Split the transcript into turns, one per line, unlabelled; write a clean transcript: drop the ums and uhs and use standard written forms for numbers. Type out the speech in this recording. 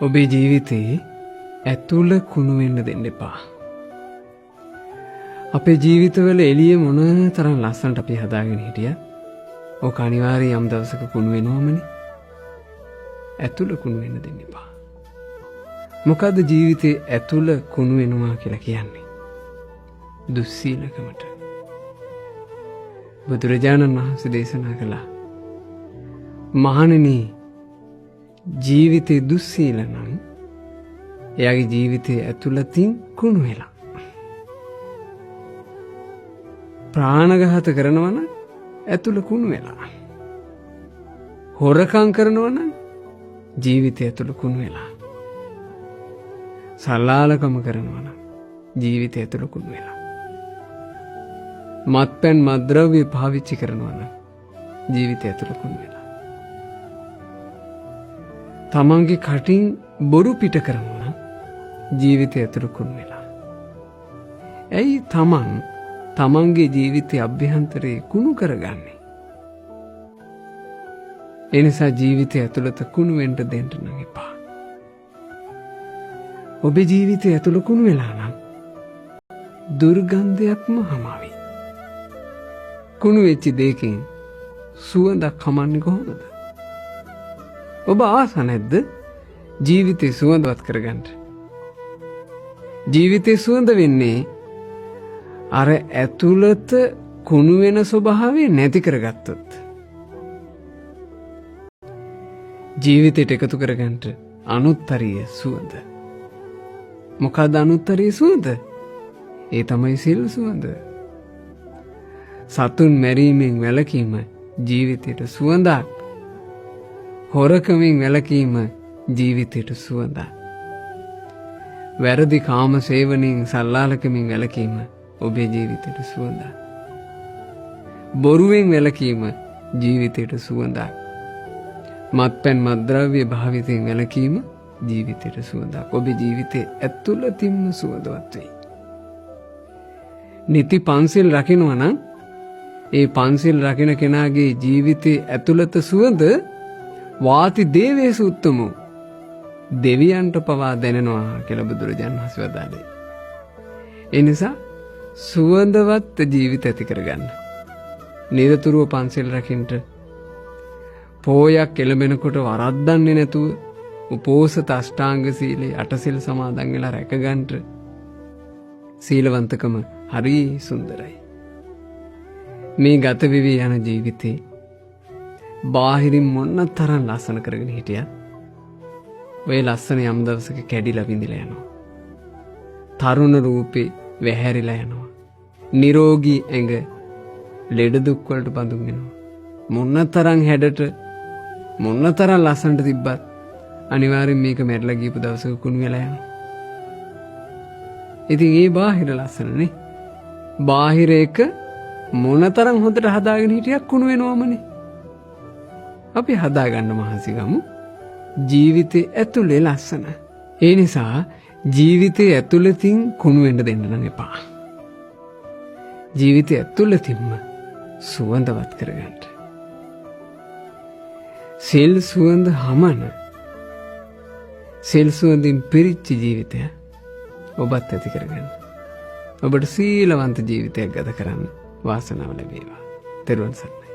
ඔබේ ජීවිතේ ඇතුළ කුණු වෙන්න දෙන්න එපා. අපේ ජීවිතවල එළිය මොන තරම් ලස්සනට අපි හදාගෙන හිටියත් ඕක අනිවාර්යයෙන් යම් දවසක කුණු වෙනවමනේ. ඇතුළ කුණු වෙන්න දෙන්න එපා. මොකද්ද ජීවිතේ ඇතුළ කුණු වෙනවා කියලා කියන්නේ? දුස්සීලකමට. බුදුරජාණන් වහන්සේ දේශනා කළා මහණෙනි ජීවිතේ දුස්සීල නම් එයාගේ ජීවිතේ ඇතුළතින් කුණු වෙලා. ප්‍රාණඝාත කරනවා නම් ඇතුළ කුණු වෙලා. හොරකම් කරනවා නම් ජීවිතය ඇතුළ කුණු වෙලා. සල්ලාලකම කරනවා නම් ජීවිතය ඇතුළ කුණු වෙලා. මත්පැන් මත්ද්‍රව්‍ය පාවිච්චි කරනවා නම් ජීවිතය ඇතුළ කුණු වෙලා. තමන්ගේ කටින් බොරු පිට කරනවා නම් ජීවිතය ඇතුළ කුණු වෙලා. ඇයි තමන්ගේ ජීවිතයේ අභ්‍යන්තරේ කුණු කරගන්නේ? ඒ නිසා ජීවිතය ඇතුළත කුණු වෙන්න දෙන්න නම් එපා. ඔබේ ජීවිතය ඇතුළ කුණු වෙලා නම් දුර්ගන්ධයක්ම හමාවි. කුණු වෙච්ච දෙයකින් සුවඳක් හමන්නේ කොහොමද? ඔබ ආස නැද්ද ජීවිතේ සුවඳවත් කරගන්න? ජීවිතේ සුවඳ වෙන්නේ අර ඇතුළත කුණු වෙන ස්වභාවය නැති කරගත්තොත්. ජීවිතයට එකතු කරගන්න අනුත්තරීය සුවඳ. මොකක්ද අනුත්තරීය සුවඳ? ඒ තමයි සිල් සුවඳ. සතුන් මැරීමෙන් වැළකීම ජීවිතයට සුවඳක්. හොරකමින් වැළකීම ජීවිතයට සුවඳක්. වැරදි කාම සේවනයෙන් සල්ලාලකමින් වැළකීම ඔබේ ජීවිතයට සුවඳක්. බොරුවෙන් වැළකීම ජීවිතයට සුවඳක්. මත්පැන් මත්ද්‍රව්‍ය භාවිතයෙන් වැළකීම ජීවිතයට සුවඳක්. ඔබේ ජීවිතේ ඇතුළතින්ම සුවඳවත් වෙයි. නිති පන්සිල් රකින්නවා නම් ඒ පන්සිල් රකින්න කෙනාගේ ජීවිතේ ඇතුළත සුවඳ වාති දේවේසු උත්තමෝ දෙවියන්ට පවා දැනෙනවා කියලා බුදුරජාණන් වහන්සේ වදාළේ. ඒ නිසා සුවඳවත් ජීවිත ඇති කරගන්න. නිරතුරුව පන්සිල් රකින්න. පෝයක් එළඹෙනකොට වරද්දන්නේ නැතුව උපෝසත අෂ්ටාංග සීලේ අටසිල් සමාදන් වෙලා රැකගන්න. සීලවන්තකම හරි සුන්දරයි. මේ ගත වෙවි යන ජීවිතේ බාහිරින් මොන තරම් ලස්සන කරගෙන හිටියත් ඔය ලස්සන යම් දවසක කැඩිලා විඳිලා යනවා. තරුණ රූපේ වැහැරිලා යනවා. නිරෝගී ඇඟ ලෙඩ දුක් වලට බඳුන් වෙනවා. මොනතරම් හැඩට මොනතරම් ලස්සනට තිබ්බත් අනිවාර්යෙන් මේක මැරලා ගියපු දවසක කුණු වෙලා යනවා. ඉතින් ඒ බාහිර ලස්සනනේ. බාහිර එක මොනතරම් හොඳට හදාගෙන හිටියක් කුණු වෙනවමනේ. අපි හදාගන්න මහන්සි ගමු ජීවිතේ ඇතුලේ ලස්සන. ඒ නිසා ජීවිතේ ඇතුළතින් කුණු වෙන්න දෙන්න නම් එපා. ජීවිතේ ඇතුළතින්ම සුවඳවත් කරගන්න. සෙල් සුවඳ හමන සෙල් සුවඳින් පිරිච්ච ජීවිතය ඔබත් ඇති කරගන්න. ඔබට සීලවන්ත ජීවිතයක් ගත කරන්න වාසනාව ලැබේවා. තෙරුවන් සරණයි.